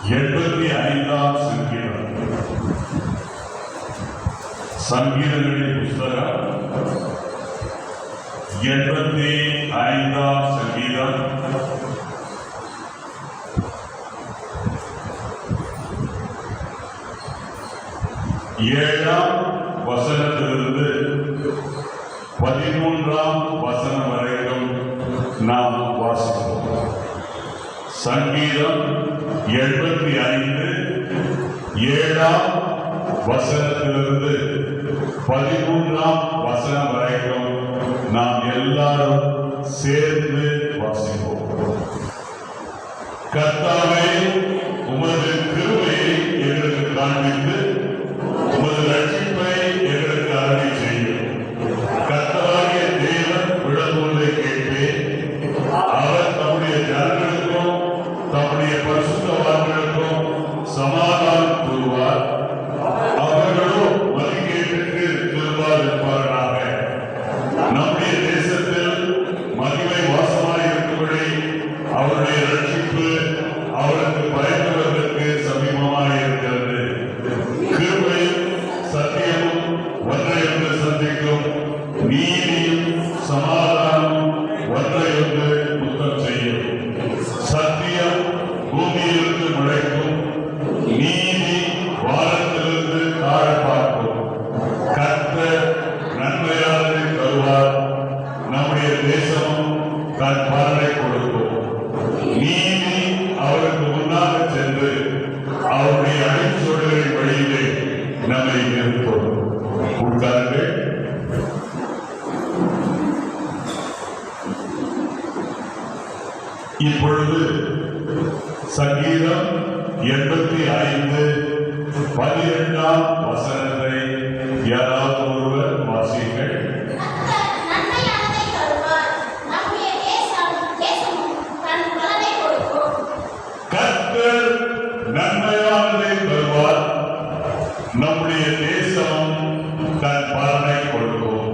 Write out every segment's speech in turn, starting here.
85ஆம் சங்கீதங்களின் புஸ்தகம் 85ஆம் சங்கீதம் 7ஆம் வசனத்திலிருந்து 13ஆம் வசனம் வரைக்கும் நாம் வாசிப்போம். சங்கீதம் 85 7ஆம் வசனத்திலிருந்து 13ஆம் வசனம் வரைக்கும் நாம் எல்லாரும் சேர்ந்து வாசிப்போம். கர்த்தாவே, உமது கிருபையை எங்களுக்கு காண்பித்து உமது ரட்சிப்பை எங்களுக்கு அருளி செய்யும். கர்த்தராகிய தேவன் விளங்குவதை கேட்பேன். அவர் தம்முடைய ஜனங்களுக்கும் தம்முடைய பரிசுத்தவான்களுக்கும் சமாதானம் கூறுவார். அவர்களோ மதிக்கேட்டுக்கு திரும்பாதிருப்பார்களாக. நம்முடைய தேசத்தில் மகிமை வாசமாயிருக்கும்படி அவருடைய ரட்சிப்பு அவருக்கு பயந்தவர்களுக்கு சமீபமாயிருக்கிறது. கிருபையும் சத்தியமும் ஒன்றையொன்று சந்திக்கும், நீதியும் சமாதானமும் ஒன்றையொன்று முத்தம் செய்யும். சத்தியம் பூமியிலிருந்து முளைக்கும், நீதி வானத்திலிருந்து தாழ பார்க்கும். கர்த்தர் நன்மையானதை தருவார், நம்முடைய தேசமும் தன் பலனை கொடுக்கும். நீதி அவருக்கு முன்னாக சென்று அவருடைய அடிச்சொல்களின் வழியிலே நம்மை நிறுத்தும். உட்கார்ந்து இப்பொழுது சங்கீதம் 85 12ஆம் வசனத்தை யாராவது ஒருவர் வாசியுங்கள். கர்த்தர் நன்மையானதை தருவார், நம்முடைய தேசம் தன் பலனை கொடுக்கும்.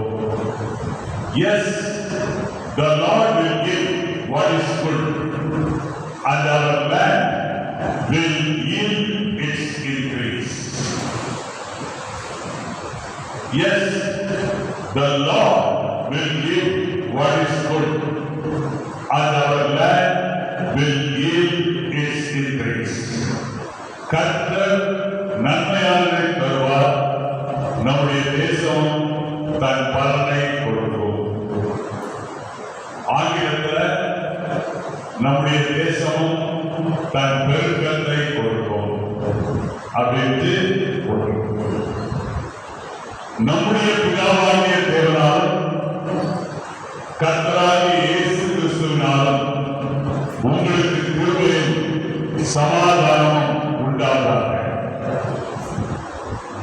Yes, the Lord will give what is good, and our land will yield its increase. Yes, the Lord will give what is good, and our land will yield its increase. கர்த்தர் நன்மையானதை தருவார், நம்முடைய தேசம் தன் பலனை கொடுக்கும். ஆங்கிலத்தில் நம்முடைய தேசமும் தன் பெருக்கத்தை கொடுக்கும் அப்படின்ட்டு நம்முடைய பிதாவாகிய தேவனால் கர்த்தராகிய இயேசு கிறிஸ்துவினாலும் உங்களுக்கு கிருபையும் சமாதானமும் உண்டாதாக.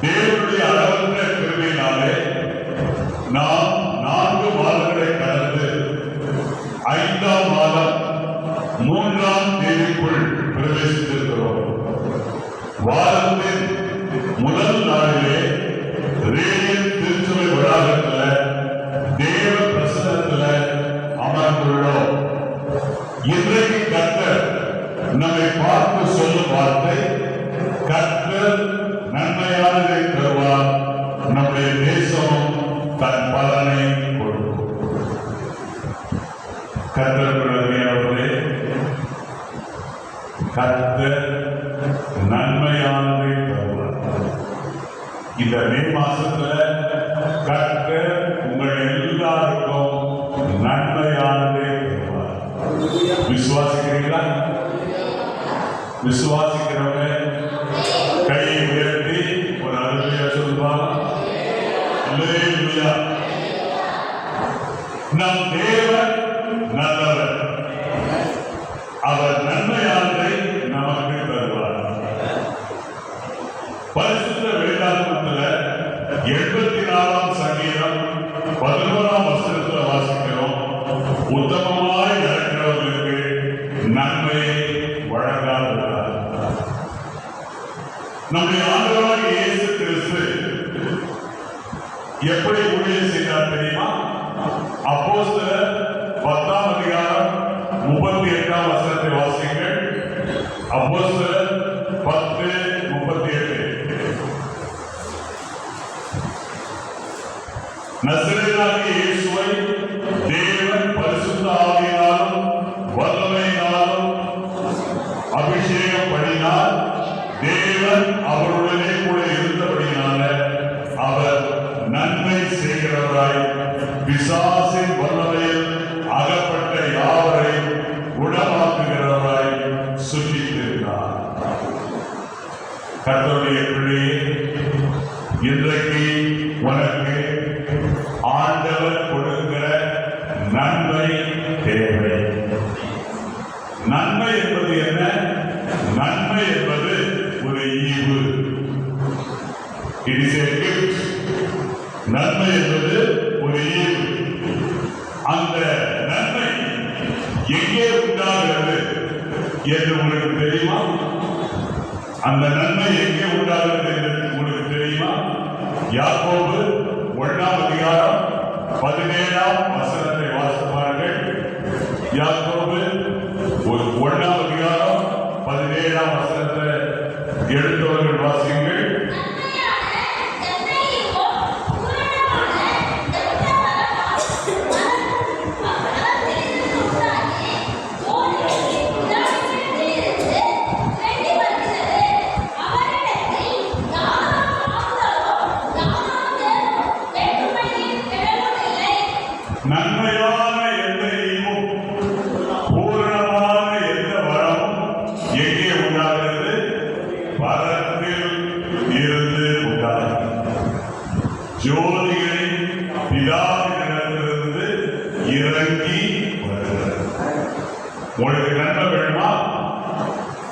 தேவனுடைய அளவற்ற கிருபையினாலே நாம் 4 மாதங்களை கடந்து 5ஆம் மாதம் 3ஆம் தேதிக்குள் பிரவேசித்திருக்கிறோம். வாரத்தின் முதல் நாளிலே ரேடியன் திருச்சபை வளாகத்தில் தேவ பிரசன்னத்தில் அமர்ந்துள்ளோம். இன்றைக்கு கர்த்தர் நம்மை பார்த்து சொல்லும் வார்த்தை, கர்த்தர் நன்மையானதை தருவார், நம்முடைய தேசமும் தன் பலனை கொடுக்கும். கர்த்தருடைய கர்த்தர் நன்மையானதை தருவார். இந்த மே மாசத்துல கர்த்தர் உங்கள் எல்லாருக்கும் நன்மையானதை தருவார். விசுவாசிக்கிறீங்களா? விசுவாசிக்கிறவங்க கையை உயர்த்தி ஒரு அல்லேலூயா சொல்லுவாங்க. அல்லேலூயா. நம் தேவன் நல்லவர், அவர் நன்மையானதை நமக்கு தருவார். பரிசுத்த வேதாகமத்தில் 84ஆம் சங்கீதம் 11ஆம் வசனத்தில் வாசிக்கிறோம். உத்தமமாய் நடக்கிறவர்களுக்கு நன்மையை வழங்காதுள்ளார். நம்முடைய ஆண்டவராகிய இயேசு கிறிஸ்து எப்படி ஊழியம் செய்தார் தெரியுமா? அப்போஸ்தலர் 10ஆம் அதிகாரம் 38ஆம் வசனத்தை வாசிங்கள். அப்போஸ்தலர் அபிஷேகம் பண்ணினார். தேவன் அவருடனே கூட இருந்தபடினால அவர் நன்மை செய்கிறவராய் பிசாசின் வல்லமையில் அகப்பட்ட யாவரை குணமாக்குகிறவராய் சுற்றித்திருந்தார். கர்த்தருடைய பிள்ளையே, இன்றைக்கு உனக்கு ஆண்டவர் கொடுக்கிற நன்மை தேவை. நன்மை என்பது என்ன? நன்மை என்பது ஒரு ஈவு. It is a gift. நன்மை என்பது ஒரு ஈவு. அந்த நன்மை எங்கே உண்டாகிறது என்று உங்களுக்கு தெரியுமா? அந்த நன்மை எங்கே உண்டாகிறது என்று உங்களுக்கு தெரியுமா? யாக்கோபு 1ஆம் அதிகாரம் 17ஆம் வசனத்தை வாசிப்பார்கள். யாக்கோபு 1ஆம் அதிகாரம் 17ஆம் வசனத்தை எழுந்தவர்கள் வாசியுங்கள். நன்மையான எந்த ஈவும் பூரணமான எந்த வரமும் எங்கே உண்டாகிறது? பரத்தில் இருந்து உண்டாகிறது. ஜோதிகளின் பிதாவினிடத்திலிருந்து இறங்கி வருகிறது. உங்களுக்கு நன்மை வேணுமா?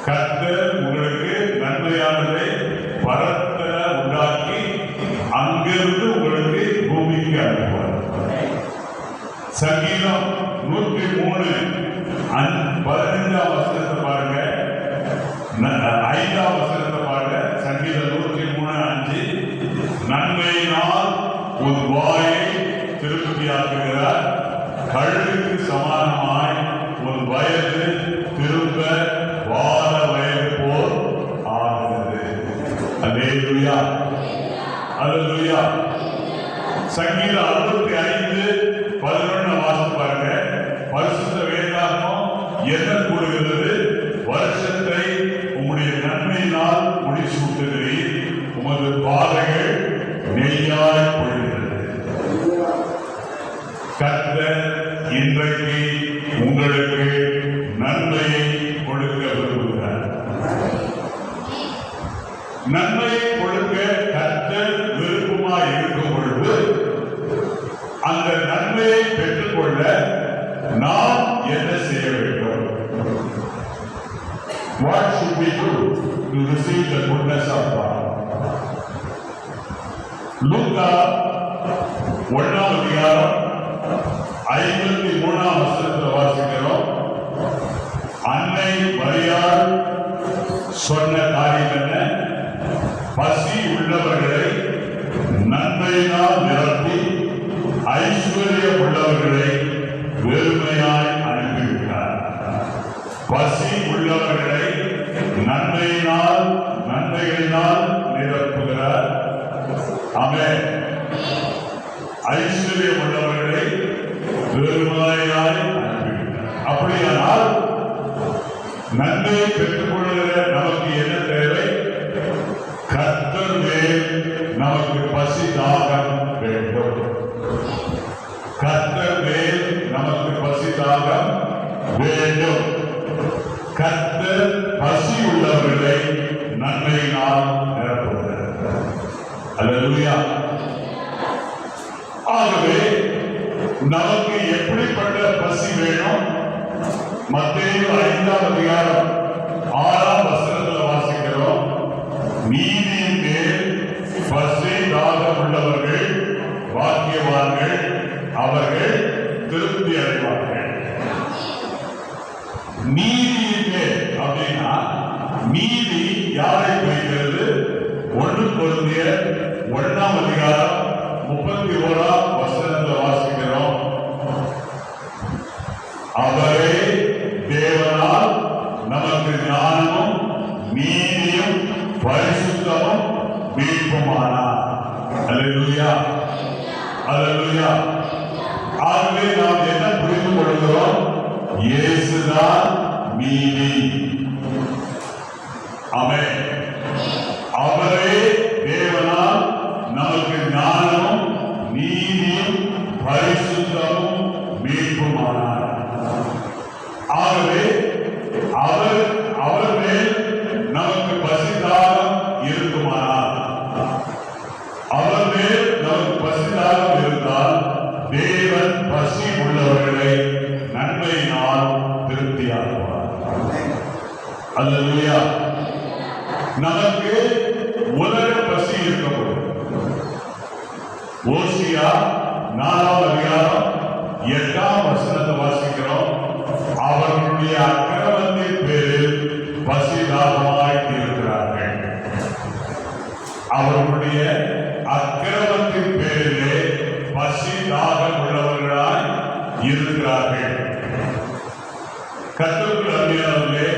கர்த்தர் உங்களுக்கு நன்மையானதை பரத்துல உண்டாக்கி அங்கிருந்து உங்களுக்கு பூமிக்கு அனுப்புவார். சங்கீதம் 103:15 வசனத்தை பாருங்க. 5ஆம் வசனத்தை பாருங்க. சங்கீதம் 103:5. நன்மையினால் உன் வாயை திருப்தியாக்குகிறார், கழுகுக்கு சமானமாய் உன் வயது திரும்ப வார வயது போல் ஆகிறது. அல்லேலூயா, அல்லேலூயா. சங்கீதம் 65:11 வாசித்து பாருங்க. பரிசுத்த வேதாகமம் என்ன கூறுகிறது? வருஷத்தை உம்முடைய நன்மையினால் முடிசூட்டுகிறீர், உமது பாதைகள் நெய்யாய் பொழிகிறது. கர்த்தர் இன்றைக்கு உங்களுக்கு நன்மையை கொடுக்க விரும்புகிறார். நன்மையை கொடுக்க கர்த்தர் விருப்பமாய் இருக்கும் பொழுது அந்த நன்மையை பெற்றுக்கொள்ள நாம் என்ன செய்ய வேண்டும்? What should we do to receive the goodness of God? லூக்கா 1ஆம் அதிகாரம் 53ஆம் வசனத்தை வாசிக்கிறோம். அன்னை மரியாள் சொன்ன காரியம் என்ன? பசி உள்ளவர்களை நன்மையினால் நிரப்பி ஐஸ்வர்யம் உள்ளவர்களை வெறுமையாய் அனுப்பிவிட்டார். பசி உள்ளவர்களை நன்மைகளினால் நிரப்புகிறார். ஆமென். ஐஸ்வர்யம் உள்ளவர்களை வெறுமையாய் அனுப்பிவிட்டார். அப்படியானால் நன்மையை பெற்றுக் கொள்கிற நமக்கு என்ன தேவை? கர்த்தர் மேல் நமக்கு பசி தாகம் வேண்டும். கர்த்தர் மேல் நமக்கு பசி தாகம் வேண்டும். கர்த்தர் பசி உள்ளவர்களை நன்மையினால் நிரப்புகிறார். அல்லேலூயா. ஆகவே நமக்கு எப்படிப்பட்ட பசி வேணும்? மத்தேயு 5ஆம் அதிகாரம் 6ஆம் வசனத்தில் வாசிக்கிறோம். நீதியின் மேல் பசி தாகம் உள்ளவர்கள் பாக்கியவான்கள், அவர்கள் திருப்தி அடைவார்கள். நீதியின் மேல் அப்படின்னா நீதி யாரை குறிக்கிறது? 1 கொரிந்தியர் 1ஆம் அதிகாரம் 31ஆம் வசனத்தை வாசிக்கிறோம். அவரே தேவனால் நமக்கு ஞானமும் நீதியும் பரிசுத்தமும் மீட்புமானார். அல்லேலூயா, அல்லேலூயா. ஆகவே நாம் என்ன புரிந்து கொள்கிறோம்? இயேசுதான் நீதி. நமக்கு உலக பசி இருக்கப்படும். ஓசியா 4ஆம் அதிகாரம் 8ஆம் வசனத்தை வாசிக்கிறோம். அவர்களுடைய அக்கிரமத்தின் பேரில் பசிதாகமாய் இருக்கிறார்கள். அவர்களுடைய அக்கிரமத்தின் பேரிலே பசிதாகம் உள்ளவர்களாய் இருக்கிறார்கள். கர்த்தருக்குள் அருமையானவர்களே,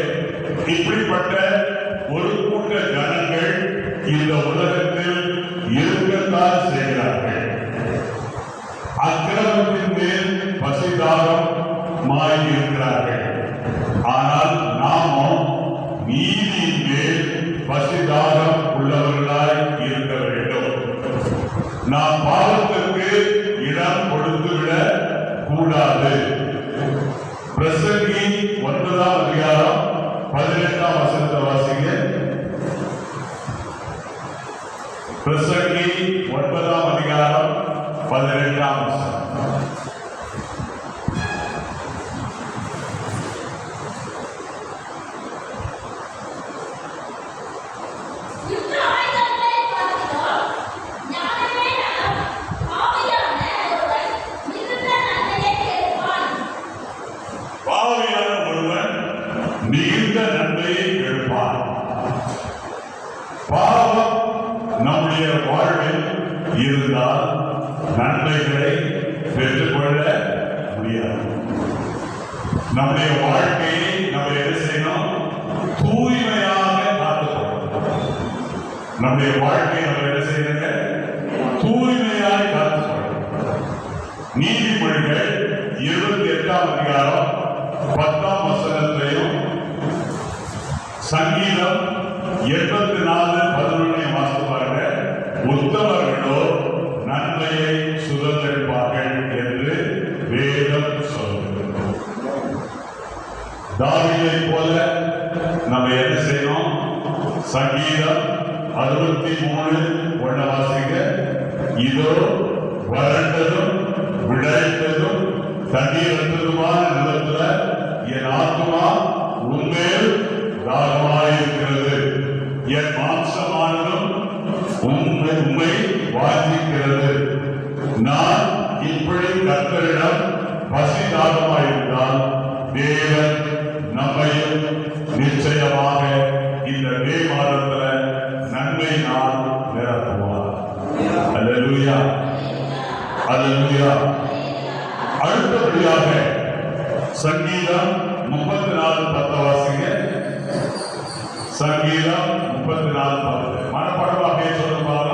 இப்படிப்பட்ட ஒரு கூட்ட ஜனங்கள் இந்த உலகத்தில் இருக்கத்தான் செய்கிறார்கள். அக்கிரமத்தின் மேல் பசிதாகம் இருக்கிறார்கள். ஆனால் நாமும் நீதியின் மேல் பசிதாகம் உள்ளவர்களாய் இருக்க வேண்டும். நாம் பாவத்திற்கு இடம் கொடுத்துவிடக் கூடாது. பிரசங்கி 9ஆம் அதிகாரம் 18ஆம் வசனத்தை வாசிங்க. பிரசங்கி 9ஆம் அதிகாரம் 18ஆம் வசனம். மிகுந்த நன்மையை எடுப்பார். பாவம் நம்முடைய வாழ்வில் இருந்தால் நன்மைகளை பெற்றுக்கொள்ள முடியாது. நம்முடைய வாழ்க்கையை நம்ம என்ன செய்யணும்? தூய்மையாக காத்துக்கொள்ளணும். நம்முடைய வாழ்க்கையை நம்ம என்ன செய்யணுங்க? தூய்மையாக காத்துக்கொள்ளணும். நீதிமொழிகள் 28ஆம் அதிகாரம் 10ஆம் வசனத்தையும் சங்கீதம் 84:11 வாசித்து பாருங்க. உத்தமர்களோ நன்மையை சுதந்திரிப்பார்கள் என்று வேதம் சொல்கிறது. தாவீதை போல நம்ம என்ன செய்யணும்? சங்கீதம் 63:1 வாசிங்க. இதோ வறண்டதும் விளைத்ததும் தண்ணீரற்றதுமான நிலத்துல என் ஆத்மா உண்மையில் தாகமாயிருக்கிறது. என் மாம்சமானதும் உண்மை வாசிக்கிறது. நான் இப்படி கர்த்தரிடம் பசிதாகமாயிருந்தால் தேவன் நம்மையும் நிச்சயமாக இந்த மே மாதத்துல நன்மை நான் நிரப்புவார். அல்லேலூயா, அல்லேலூயா. அடுத்தபடியாக சங்கீதம் 34:10 வாசிங்க. சங்கீதம் 34:10 மனப்பாடமாக சொல்லுவாங்க.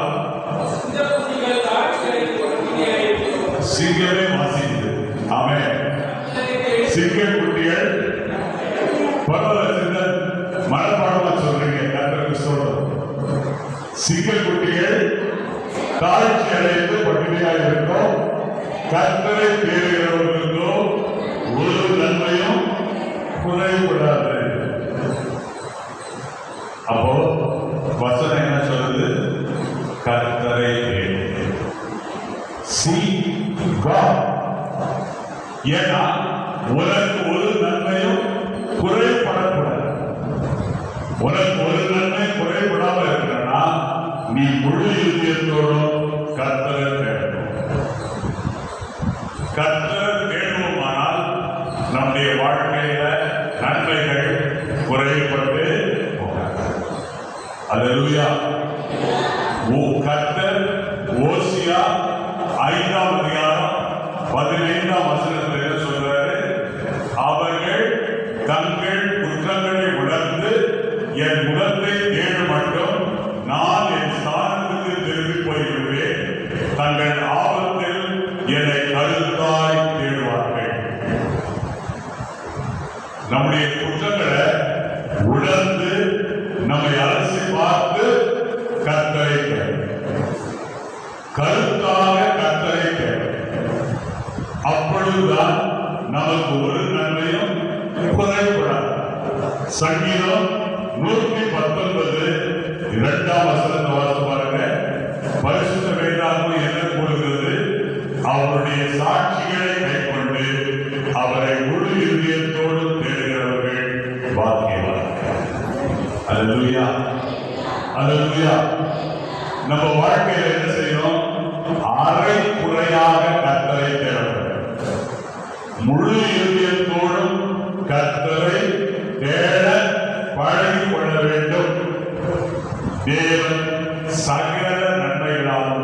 சிங்கமே வாசிக்குது. ஆமென். சிங்க குட்டிகள் பரவலத்தில் மனப்பாடமா சொல்றீங்க. கர்த்தருக்கு சொல்றோம். சிங்க குட்டிகள் தாழ்ச்சி அடைந்து பட்டினியாக இருக்கும். கர்த்தரை தேடுகிறவர்களுக்கோ ஒரு நன்மையும் குறைபடாது. அப்போ வசனம் என்ன சொல்லுது? கர்த்தரை தேடு. ஏன்னா உனக்கு ஒரு நன்மையும் குறைபடக்கூடாது. உனக்கு ஒரு நன்மை குறைபடாம இருக்கிறனா நீ முழு இதயத்தோடும் கர்த்தரை தேடணும். கர்த்தரை தேடுவோமானால் நம்முடைய வாழ்க்கையில நன்மைகள் குறைபட்டு போகாது. அல்லேலூயா. கர்த்தர் ஓசியா 5ஆம் அதிகாரம் 15ஆம் வசனத்தில் என்ன சொல்றாரு? அவர்கள் தங்கள் குற்றங்களை உணர்ந்து என் முகத்தை தேடு மட்டும் நான் என் ஸ்தானத்துக்கு திரும்பி போய்விடுவேன். தங்கள் ஆபத்தில் என்னை கருத்தாய் தேடுவார்கள். நம்முடைய குற்றங்களை உணர்ந்து நம்மை அலசி பார்த்து கர்த்தரை கருத்தாக கர்த்தரை அப்பொழுதுதான் நமக்கு ஒரு நன்மையும் குறைபடாது. சங்கீதம் 119 2ஆம் வசனத்தை வாசித்து பாருங்க. பரிசுத்த வேதாகமம் என்ன கூறுகிறது? அவருடைய சாட்சிகளை கைக்கொண்டு அவரை முழு இதயத்தோடு தேடுகிறவர்கள் பாக்கியவான்கள். அல்லேலூயா, அல்லேலூயா. நம்ம வாழ்க்கையில என்ன செய்யணும்? அரை குறையாக கர்த்தரை தேட, முழு இதயத்தோடும் கர்த்தரை தேட பழகிக் கொள்ள வேண்டும். தேவன் சகல நன்மைகளால்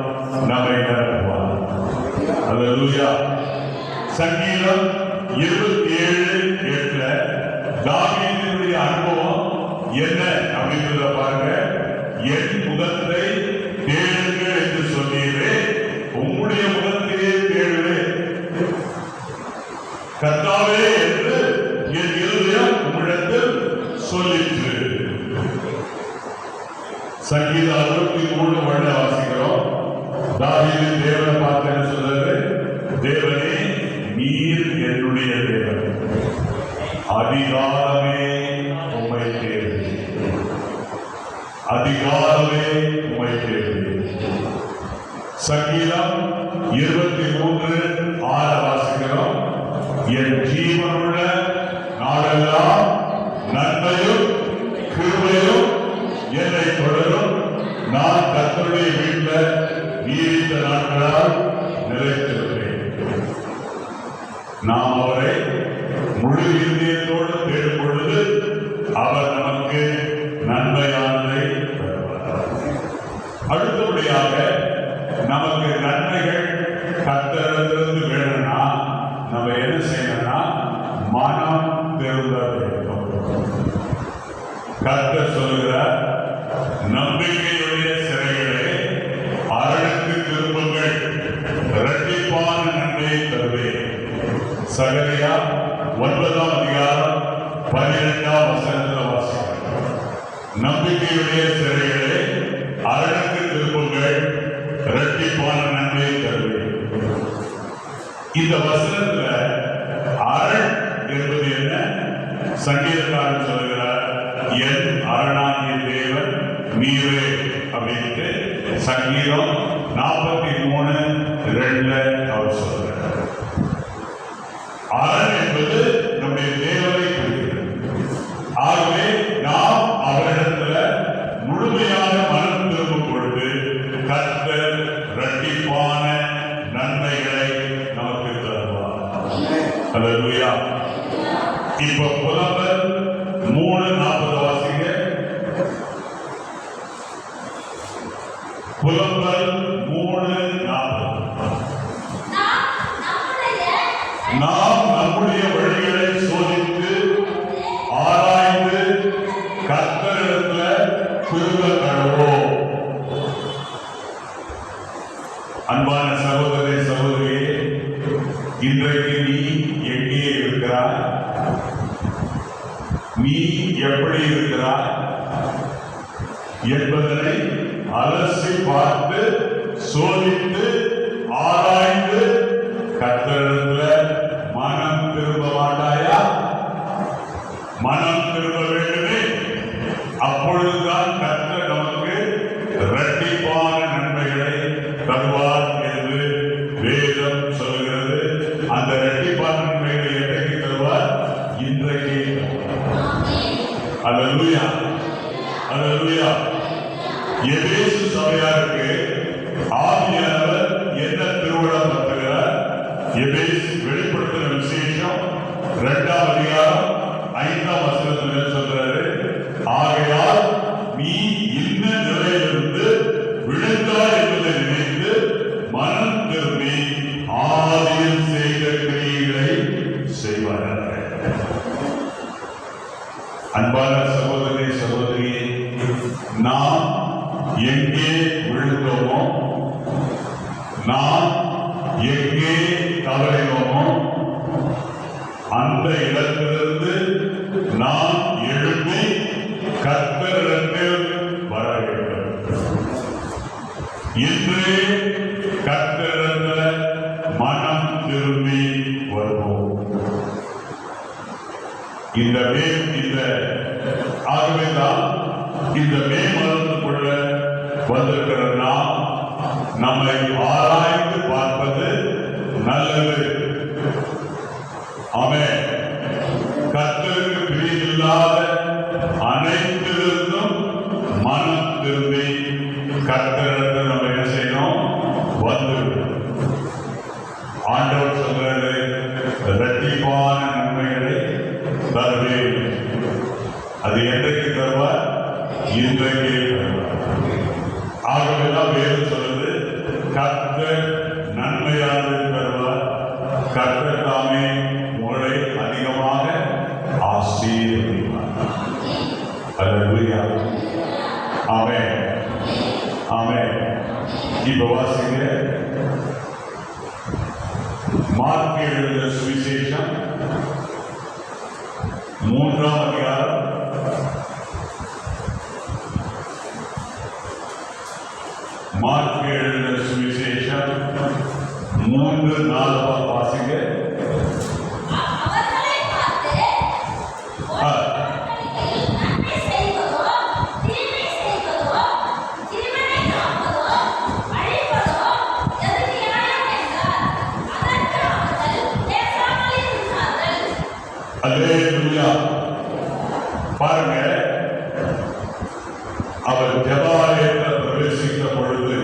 நம்மை நிரப்புவார். அல்லேலூயா. சங்கீதம் 27:8 தாவீதுடைய அனுபவம் என்ன அப்படின்றத பாருங்க. என் முகத்தை தேடுங்கள் என்று சொன்னீரே, உம்முடைய முகத்தையே தேடுவேன் கர்த்தாவே என்று என் இருதயம் உம்மிடத்தில் சொல்லிற்று. சங்கீதம் 63 வாசிக்கிறோம். தாவீது தேவனை பார்த்து என்ன சொல்றாரு? தேவனே, நீர் என்னுடைய தேவன், அதிகாரமே உம்மை தேடுவேன், அதிகாரமே உம்மை தேடுவேன். சங்கீதம் 23:6 வாசிக்கிறோம். என் ஜீவனுள்ள நாளெல்லாம் நன்மையும் கிருபையும் என்னை தொடரும். நான் கர்த்தருடைய வீட்டில் நீடித்த நாட்களால் நிலைத்திருக்கிறேன். நாம் அவரை முழு இதயத்தோடு தேடும் பொழுது அவர் நமக்கு நன்மையானதை தருவார். அடுத்தபடியாக நமக்கு நன்மைகள் கர்த்தரிடமிருந்து வேணும்னா நம்ம என்ன செய்யணும்னா மனம் திரும்ப வேண்டும். கர்த்தர் சொல்லுகிறார், நம்பிக்கையுடைய சிறைகளே அரணுக்கு திரும்புங்கள், இரட்டிப்பான நன்மையை தருவேன். சகரியா 9:12 வாசிக்கிறோம். நம்பிக்கையுடைய சிறைகளே அரணுக்கு திரும்புங்கள், இரட்டிப்பான நன்மையை தருவேன். இந்த வசனத்துல அரண் என்பது என்ன? சங்கீதக்காரன் சொல்லுகிறார், என் அரணாகிய தேவன் நீரே அப்படின்ட்டு சங்கீதம் 43:2 அவர் சொல்றார். அரண் என்பது நம்முடைய தேவனை குறிக்கிறது. ஆகவே நாம் அவரிடத்துல முழுமையாக மனம் திரும்பும் பொழுது கர்த்தர் இரட்டிப்பான நன்மைகளை நமக்கு தருவார். அல்லேலூயா. இப்ப புலம்பல் 3:40 வாசிங்க. புலம்பல் 3:40. நாம் நம்முடைய வழிகளை சோதித்து ஆராய்ந்து கர்த்தரிடத்துல திரும்ப கடவோம். அன்பான சகோதரே, சகோதரியே, இன்றைக்கு நீ எங்கே இருக்கிறாய்? நீ எப்படி இருக்கிறாய் என்பதனை அலசி பார்த்து சோதித்து ஆராய்ந்து கர்த்தரிடத்துல மனம் திரும்ப மாட்டாயா? மனம் திரும்ப வேண்டுமே. அப்பொழுதுதான் கர்த்தர் நமக்கு இரட்டிப்பான நன்மைகளை தருவார் என்று வேதம் சொல்கிறது. அந்த இரட்டிப்பான நன்மைகளை என்றைக்கு தருவார்? இன்றைக்கு. அல்லேலூயா, அல்லேலூயா. எபேசு சபையாருக்கு ஆவியானவர் என்ன திருவிழா நடத்துகிறார்? எபேசு வெளிப்படுத்தின விசேஷம் 2:5 சொல்றாரு, ஆகையால் நீ இந்த நிலையிலிருந்து விழுந்தாய் என்பதை நினைத்து மனம் திரும்பி ஆதியில் செய்த கிரியைகளை செய்வார்கள். அன்பான சகோதரே, சகோதரியே, நாம் எங்கே விழுந்தோமோ, நாம் எங்கே தவறினோமோ அந்த இடத்திலிருந்து நாம் எழுப்பி கர்த்தரிடத்தில் வர வேண்டும். இன்று கர்த்தரிடத்தில் மனம் திரும்பி வருவோம். ஆகவேதான் இந்த மே மாதத்துக்குள்ள வந்திருக்கிற நாம் நம்மை ஆராய்ந்து பார்ப்பது நல்லது. ஆமென். கர்த்தருக்கு பிரியமில்லாத அனைத்திலிருந்தும் இன்றைக்கே தருவார். ஆகவேதான் வேறு சொல்லுது, கர்த்தர் நன்மையானதை தருவார், கர்த்தர் தாமே உங்களை அதிகமாக ஆசீர்வதிப்பார். அல்லேலூயா. ஆமென். ஆமென். இப்ப வாசிங்க மார்க் எழுதின சுவிசேஷம் 3ஆம் அதிகாரம் 3:4 வாசிங்க. அல்லேலூயா. பாருங்க, அவர் ஜெபாலயத்தில் பிரவேசித்த பொழுது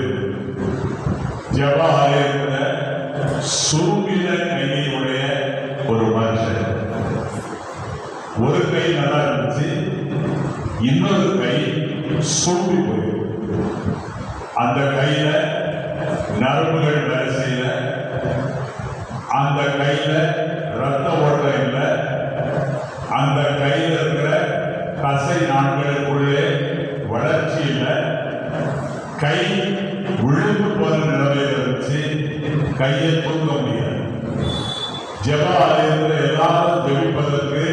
ஜெபாலயத்தில் சூம்பின கையுடைய ஒரு மனுஷன், ஒரு கை நல்லா இருந்துச்சு, இன்னொரு கை சூம்பி போய், அந்த கையில நரம்புகள் வேலை செய்யல, அந்த கையில ரத்த ஓட்டம் இல்லை, அந்த கையில் இருக்கிற தசை நாட்களுக்குள்ளே வளர்ச்சி இல்லை, கை விழுந்து போன நிலைமையில் இருந்துச்சு, கையை தூக்க முடியாது. ஜெப ஆலயத்தில் எல்லாரும் ஜெபிப்பதற்கு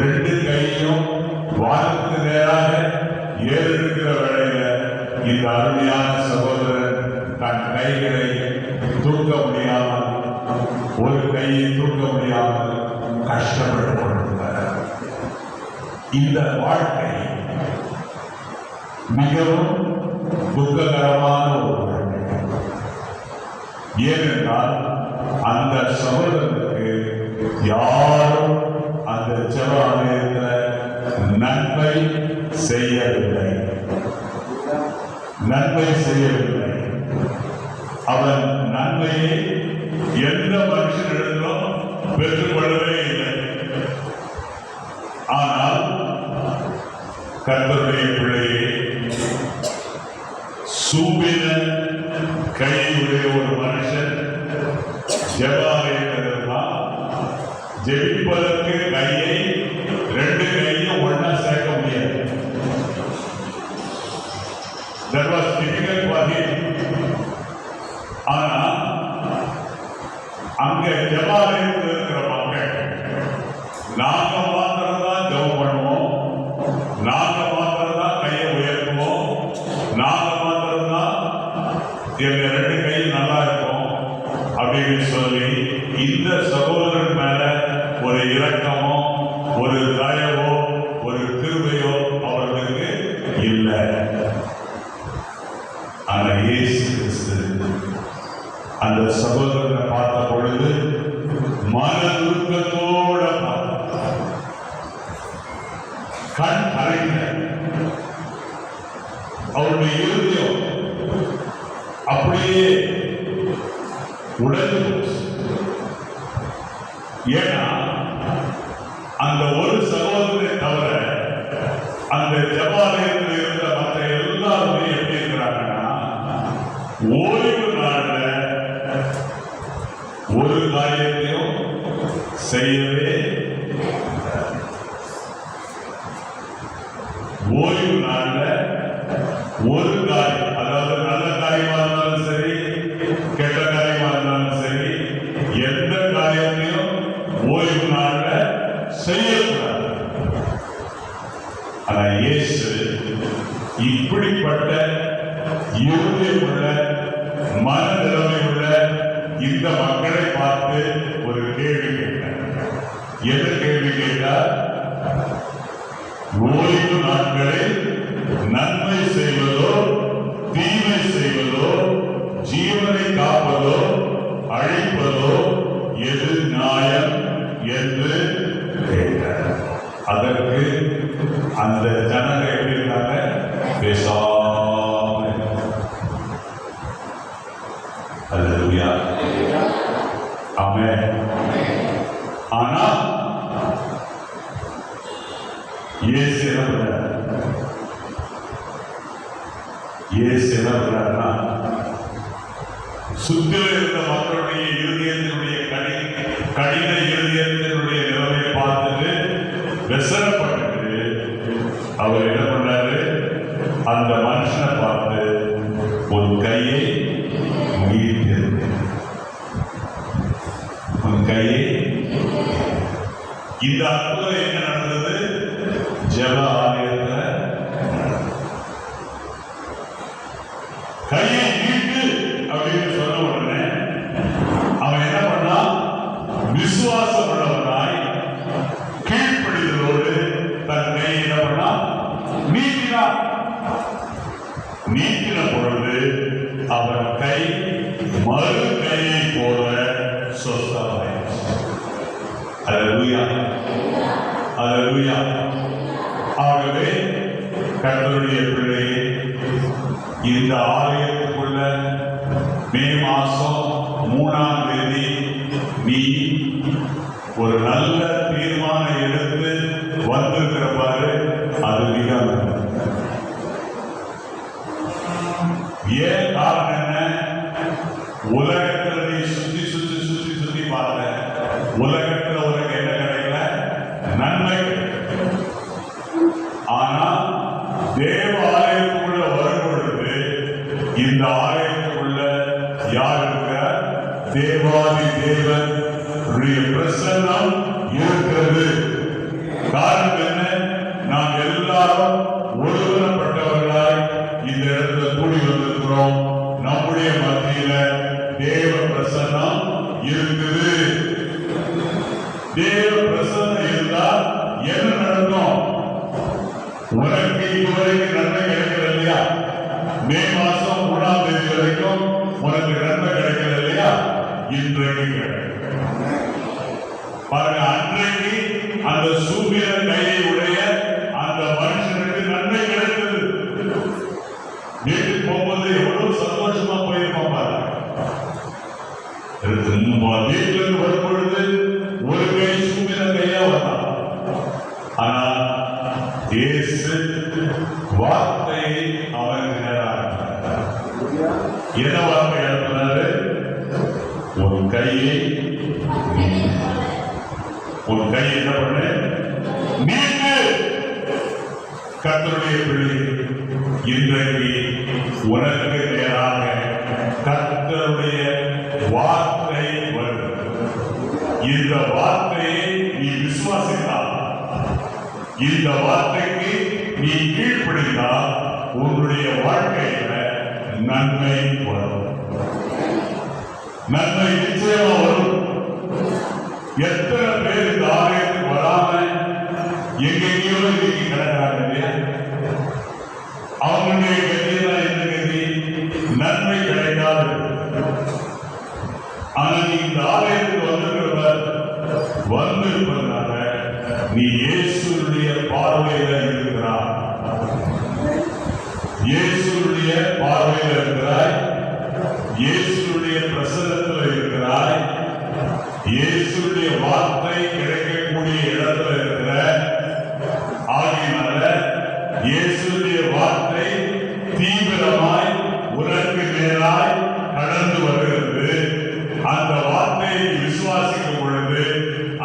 2 கையும் வானத்துக்கு நேராக ஏறெடுக்கிற வேளையில இந்த அருமையான சகோதரன் தன் கைகளை தூக்க முடியாமல், ஒரு கையை தூக்க முடியாமல் கஷ்டப்பட்டு கொண்டிருந்தார். இந்த வாழ்க்கை மிகவும் துக்ககரமான ஒரு வாழ்க்கை. ஏனென்றால் அந்த சகோதரனுக்கு யாரும் அந்த ஜெப ஆலயத்தில் நன்மை செய்யவில்லை. அவன் நன்மையை எந்த மனுஷனிடத்திலும் பெற்றுக்கொள்ளவே இல்லை. ஆனால் கர்த்தருடைய பிள்ளையை சூம்பின கையுடைய ஒரு மனுஷன் ஜெபாலயத்தில் ஜெபிப்பதற்கு கையை 2 கையும் ஒன்னா சேர்க்க முடியாது. That was difficult for him. ஆனா அங்க ஜெபாலயத்தில் இருக்கிற மக்கள், நாங்க மாத்திரம் தான் ஜெபம் பண்ணுவோம், நாங்க மாத்திரம் தான் கையை உயர்த்துவோம், நாங்க மாத்திரம் தான் எங்க 2 கையும் நல்லா இருக்கும் அப்படின்னு சொல்லி இந்த சகோதரன் மேல ஒரு இரக்கமோ ஒரு தயவோ ஒரு கிருபையோ அவர்களுக்கு இல்லை. ஆனா இயேசு கிறிஸ்து அந்த சகோதரனை பார்த்த பொழுது மனதுக்கத்தோட கண் கரைந்த அவருடைய இருதயம் அப்படியே உடைந்து போச்சு. ஏன்னா அந்த ஒரு சகோதரனை தவிர அந்த ஜெபாலயத்தில் இருந்த மற்ற எல்லாருமே எப்படி இருக்கிறாங்கன்னா, ஓய்வு நாள்ல ஒரு காரியத்தையும் செய்யவே, ஓய்வு நாள்ல ஒரு காரியம், அதாவது நல்ல காரியமா இருந்தாலும் சரி, கெட்ட காரியமா இருந்தாலும் சரி, எந்த காரியத்தையும் ஓய்வு நாள்ல செய்யக்கூடாது. ஆனா இயேசு இப்படிப்பட்ட இருதயமுள்ள மனநிலைமை உள்ள இந்த மக்களை பார்த்து ஒரு கேள்வி கேட்டார். எது கேள்வி கேட்டார்? ஓய்வு நாட்களில் நன்மை செய்வதோ தீமை செய்வதோ ஜீவனை காப்பதோ அழிப்பதோ எது நியாயம் என்று கேட்டார். அதற்கு அந்த ஜனங்க எப்படி இருக்காங்க? பேசாம. அல்லேலூயா. ஆமென். ஆனா இயேசு என்ன பண்ணார்? இயேசு என்ன பண்றாருன்னா, சுற்றில இருந்த மக்களுடைய இருதயத்தினுடைய கடின இருதயத்தினுடைய நிலைமையை பார்த்துட்டு விசனப்பட்டு அவர் என்ன பண்றாரு, அந்த மனுஷனை பார்த்து உன் கையை நீட்டு, உன் கையை. இந்த அற்புதம் என்ன நடந்தது? ஜெப ஆலயத்துல கையை நீட்டு அப்படின்னு சொன்ன உடனே அவன் என்ன பண்ணா, விசுவாசம் உள்ளவனாய் கீழ்ப்படிதலோடு தன் கையை என்ன பண்ணா, நீட்டினான். நீட்டின பொழுது அவன் கை மறு கையை போல சொஸ்தமாயிற்று. அல்லேலூயா, அல்லேலூயா. ஆகவே கர்த்தருடைய பிள்ளையே, இந்த ஆலயத்துக்குள்ள மே மாசம் 3ஆம் தேதி நீ ஒரு நல்ல தீர்மானம் எடுத்து வந்திருக்கிற பாரு, அது மிக ஏன் காரணம் என்ன? உலகத்தில் நீ சுத்தி சுத்தி சுத்தி சுத்தி பார்த்த உலகத்தில் உனக்கு என்ன கிடைக்கல? நன்மை. ஆனா தேவ ஆலயத்துக்குள்ள வரும் பொழுது இந்த ஆலயத்துக்குள்ள யார் இருக்கிறார்? தேவாதி தேவன் பிரசன்னம் இருக்கிறது. காரணம் என்ன? நாம் எல்லாரும் ஒருவரப்பட்டவர்களாய் இந்த இடத்துல கூடி வந்திருக்கிறோம். நம்முடைய மத்தியில தேவ பிரசன்னம் இருக்குது. தேவ பிரசன்னம் இருந்தா என்ன நடக்கும்? உனக்கு இதுவரைக்கும் நன்மை கிடைக்கல இல்லையா? மே மாசம் 3ஆம் தேதி வரைக்கும் உனக்கு நன்மை கிடைக்கல இல்லையா? இன்றைக்கு கிடைக்கும். பாருங்க, அன்றைக்கு அந்த சூரிய கையை உடைய அந்த மனுஷனுக்கு நன்மை கிடைத்தது. வீட்டுக்கு போகும்போது எவ்வளவு சந்தோஷமா போயிருப்பான் பாருங்க. வீட்டுல இருந்து வரும் பொழுது ஒரு கை சூரிய கையா வந்தான். ஆனா இயேசு வார்த்தையை அவனுக்கு நேராக என்ன வார்த்தை எழுப்பினாரு? உன் கையை, உன் கை என்ன பண்ணு, நீட்டு. கர்த்தருடைய பிள்ளை, இன்றைக்கு உனக்கு நேராக கர்த்தருடைய வார்த்தை வரும். இந்த வார்த்தையை நீ விசுவாசித்தால், இந்த வார்த்தைக்கு நீ கீழ்ப்படிந்தால் உன்னுடைய வாழ்க்கையில நன்மை வரும். நன்மை நிச்சயமா வரும். எத்தனை பேர் இந்த ஆலயத்துக்கு வராம எங்கெங்கயோ இன்னைக்கு கிடக்கிறாங்க இல்லையா? அவங்களுடைய கதியெல்லாம் என்ன கதி? நன்மை கிடைக்காது. ஆனா நீ இந்த ஆலயத்துக்கு வந்திருப்பதனால நீ இயேசுடைய பார்வையில இருக்கிறாய். இயேசுடைய பார்வையில இருக்கிறாய். இயேசுடைய பிரசன்னத்தில் இருக்கிறாய். இயேசுடைய வார்த்தை கிடைக்கக்கூடிய இடத்துல இருக்கிற ஆகியனால இயேசுடைய வார்த்தை தீவிரமாய் உனக்கு நேராய் கடந்து வருகிறது. அந்த வார்த்தையை விசுவாசிக்கும் பொழுது,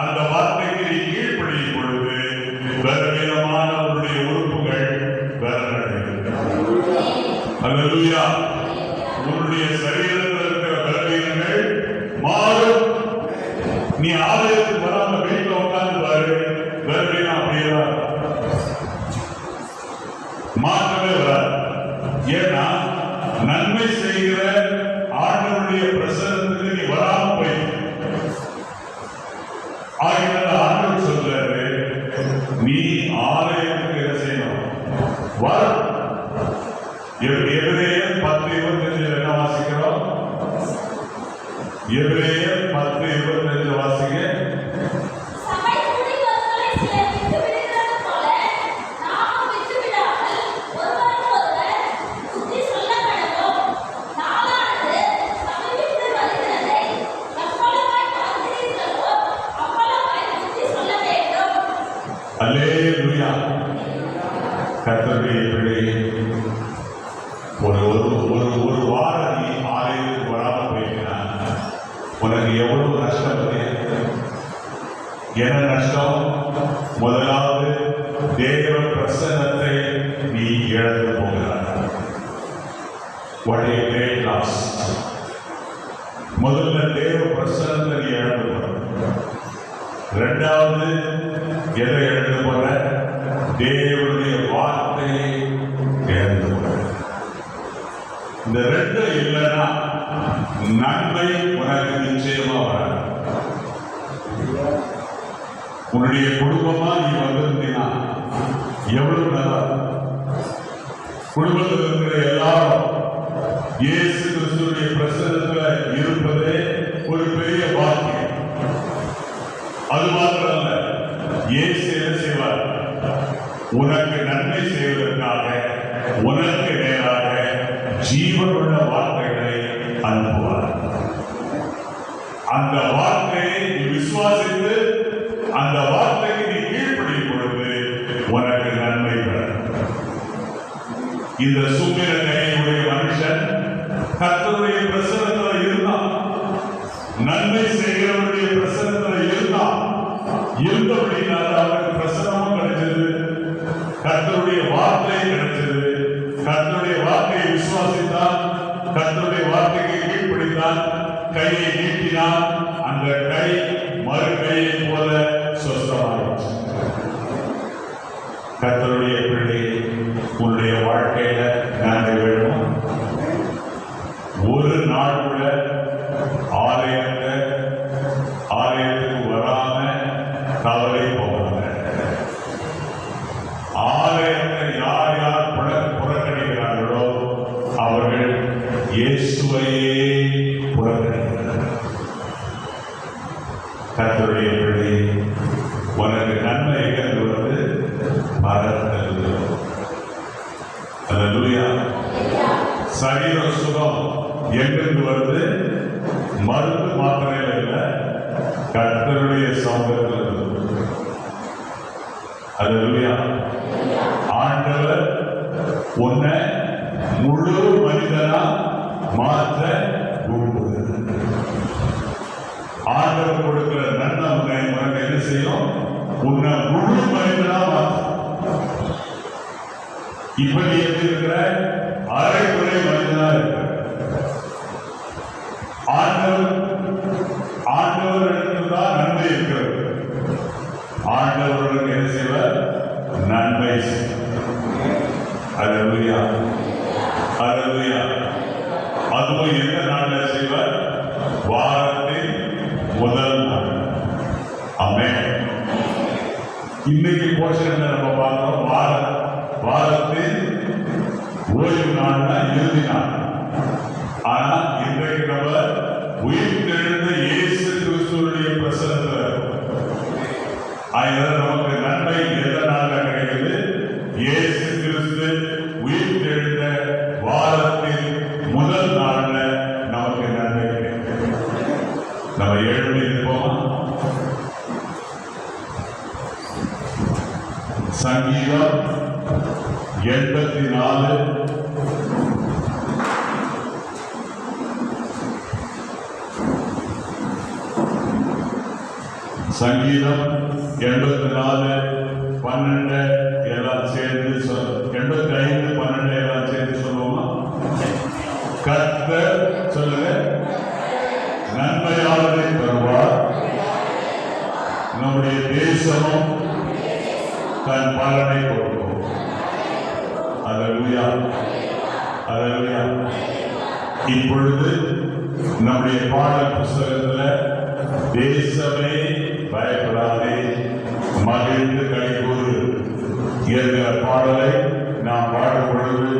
அந்த வார்த்தைக்கு நீ கீழ்ப்படியும் பொழுது பலவீனமான உன்னுடைய உறுப்புகள் பலனடைகிறது. அல்லேலூயா. உன்னுடைய சரீரத்தில் இருக்கிற பலவீனங்கள் மாறும். நீ ஆலயத்துக்கு வராம வீட்டில் உட்கார்ந்து பாரு, பலவீனம் அப்படியே மாற்றமே வராது. ஏன்னா நன்மை செய்கிற ஆண்டவருடைய பிரசன்னத்துக்கு நீ வராம போய் ஆண்டவர் சொல்றாரு, நீ ஆலயத்துக்கு என்ன செய்யணும்? வர. எபிரேயர் 10:25 என்ன வாசிக்கிறோம்? எபிரேயர் 10:25 வாசிங்க. அல்லேலூயா. கர்த்தருடைய பிள்ளையே, ஒரு எவ்வளவு நஷ்டம் என்ன நஷ்டம்? முதலாவது, தேவ பிரசன்னத்தை நீ இழந்து போகிறாய். What a great loss. முதல்ல தேவ பிரசன்னத்தை நீ இழந்து போற. இரண்டாவது, எதை இழந்து போற? தேவனுடைய வார்த்தையை இழந்து போற. இந்த ரெண்டு இல்லைன்னா நன்மை உனக்கு நிச்சயமா வராது. உன்னுடைய குடும்பமா நீ வந்திருந்தீங்கன்னா எவ்வளவு நல்லா. குடும்பத்தில் இருக்கிற எல்லாரும் இயேசு கிறிஸ்துவினுடைய பிரசன்னத்துல இருப்பதே ஒரு பெரிய பாக்கியம். அது மாத்திரமல்ல, இயேசு என்ன செய்வார்? உனக்கு நன்மை செய்வதற்காக உனக்கு நேராக ஜீவனுள்ள வார்த்தைகளை அனுப்புவார். அந்த வார்த்தையை நீ விசுவாசித்து அந்த வார்த்தைக்கு நீ கீழ்ப்படியும் பொழுது உனக்கு நன்மை பெறும். இந்த சுக்கிர கையுடைய மனுஷன் கர்த்தருடைய பிரசன்னத்தில் இருந்தான், நன்மை செய்கிறவருடைய பிரசன்னத்தில் இருந்தான். இருந்தபடினால அவனுக்கு பிரசன்னமும் கிடைச்சது, கர்த்தருடைய வார்த்தை கிடைச்சது. கர்த்தருடைய வார்த்தையை விசுவாசித்தான், கர்த்தருடைய வார்த்தைக்கு கீழ்ப்படித்தான், கையை நீட்டினான். அந்த கை மறு கையை போல சொஸ்தமாயிற்று. கர்த்தருடைய பிள்ளை, உன்னுடைய வாழ்க்கையில நன்மை வேணும். ஒரு நாள் கூட ஆலயத்துக்கு வராம தவறி போவாங்க. ஆலயத்தை யார் யார் புறக்கணிக்கிறார்களோ அவர்கள் இயேசுவையே புறக்கணிக்கிறார்கள். கர்த்தருடைய பிள்ளை, உனக்கு நன்மை எங்கிருந்து வருது? மரத்திலிருந்து. அல்லேலூயா. சரீர சுகம் எங்கிருந்து வருது? மருந்து மாத்திரையில் இல்லை, கர்த்தருடைய சமூகத்திலிருந்து. அல்லேலூயா. ஆண்டவர் உன்னை முழு மனிதனா மாற்ற விரும்புகிறார். ஆண்டவர் கொடுக்கிற நன்மை உனக்கு என்ன செய்யும்? உன்னை முழு மனிதனா மாற்ற. இப்ப நீ எப்படி இருக்கிற? அரைக்குறை மனிதனா இருக்கிற. ஆண்டவர் இடத்துதான் நன்மை இருக்கிறது. ஆண்டவர்களுக்கு என்ன செய்வார்? நன்மை செய்வார். அல்லேலூயா. அல்லேலூயா. அதுவும் எந்த நாள்ல செய்வார்? வாரத்தின் முதல் நாள். ஆமென். இன்னைக்கு போஷன் நம்ம பார்த்தோம், வாரத்தின் ஓய்வு நாள்னா இறுதி நாள். ஆனா இன்றைக்கு நம்ம உயிர்த்தெழுந்த இயேசு கிறிஸ்துவினுடைய பிரசன்னத்தில் நமக்கு நன்மை எந்த நாள்ல கிடைக்குது? இயேசு கிறிஸ்து உயிர்த்தெழுந்த வாரத்தின் முதல் நாள்ல நமக்கு நன்மை கிடைக்கும். நம்ம எழுதி இருப்போமா? சங்கீதம் 84 சங்கீதம் 84:12 எல்லாம் சேர்ந்து 85:12 எல்லாம் சேர்ந்து சொல்லுவோமா? கர்த்தர் சொல்லுங்க, நன்மையாளரை தருவார், நம்முடைய தேசமும் தன் பலனை கொடுக்கும். அல்லேலூயா. அல்லேலூயா. இப்பொழுது நம்முடைய பாடல் புஸ்தகத்தில் தேசமே பயப்படாதே மகிழ்ந்து கைகூறு என்கிற பாடலை நாம் பாடும் பொழுது